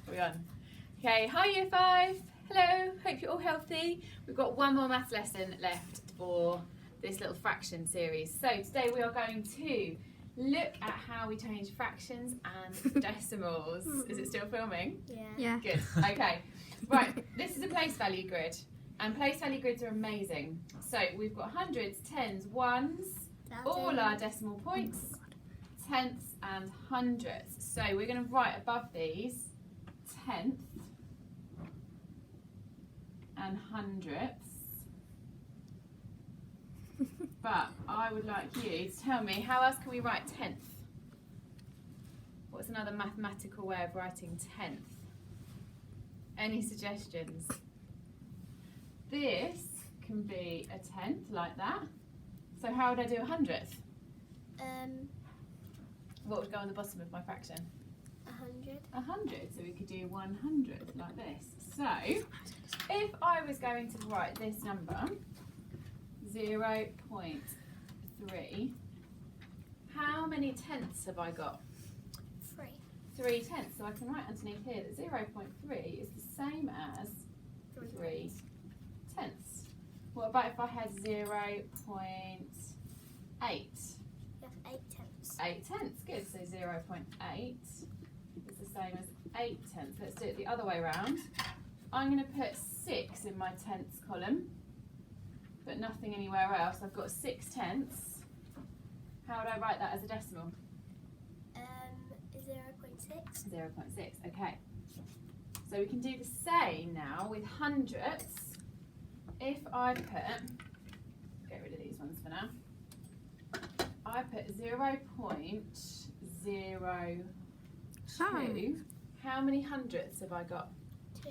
We're on. Okay, hi Year 5. Hello, hope you're all healthy. We've got one more maths lesson left for this little fraction series. So today we are going to look at how we change fractions and decimals. Is it still filming? Yeah. Good. Okay. Right, this is a place value grid. And place value grids are amazing. So we've got hundreds, tens, ones, all our decimal points, tenths and hundredths. So we're going to write above these tenths and hundredths. But I would like you to tell me, how else can we write tenth? What's another mathematical way of writing tenth? Any suggestions? This can be a tenth, like that. So how would I do a hundredth? What would go on the bottom of my fraction? 100. 100. So we could do 100th, like this. So if I was going to write this number, 0.3, how many tenths have I got? 3. 3 tenths. So I can write underneath here that 0.3 is the same as 3 tenths. What about if I had 0.8? You have 8 tenths. 8 tenths, good. So 0.8 is the same as 8 tenths. Let's do it the other way around. I'm going to put 6 in my tenths column, but nothing anywhere else. I've got 6 tenths. How would I write that as a decimal? 0.6. 0.6, okay. So we can do the same now with hundredths. If I put, get rid of these ones for now. I put 0.02. How many hundredths have I got? 2.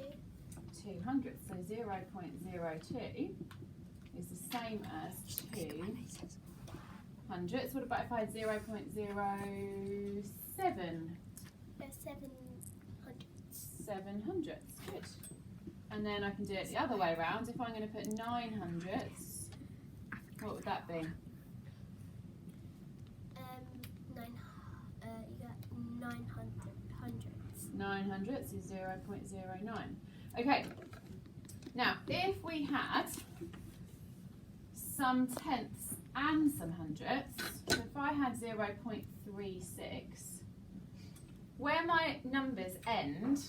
2 hundredths. So 0.02 is the same as 2 hundredths. What about if I had 0.07? 7 hundredths. 7 hundredths. Good. And then I can do it the other way around. If I'm going to put 9 hundredths, what would that be? 9 hundredths is 0.09. Okay, now if we had some tenths and some hundredths, so if I had 0.36, where my numbers end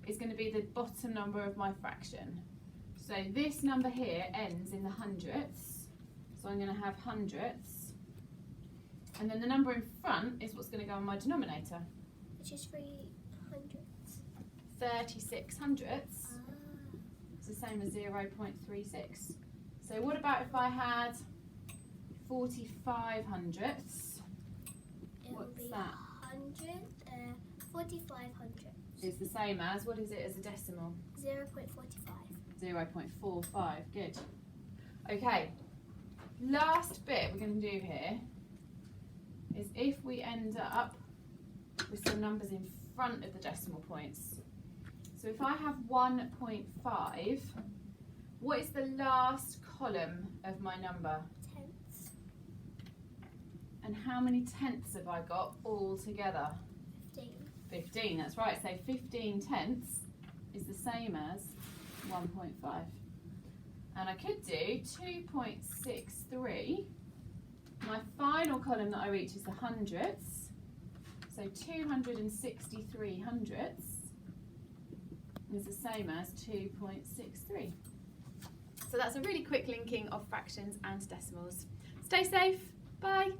is going to be the bottom number of my fraction. So this number here ends in the hundredths, so I'm going to have hundredths, and then the number in front is what's going to go on my denominator. Which is 3 hundredths. 36 hundredths. It's the same as 0.36. So what about if I had 45 hundredths? What's that? 45 hundredths. It's the same as, what is it as a decimal? 0.45. 0.45, good. Okay, last bit we're going to do here is if we end up with some numbers in front of the decimal points. So if I have 1.5, what is the last column of my number? Tenths. And how many tenths have I got all together? 15. 15, that's right. So 15 tenths is the same as 1.5. And I could do 2.63. My final column that I reach is the hundredths. So 263 hundredths is the same as 2.63. So that's a really quick linking of fractions and decimals. Stay safe. Bye.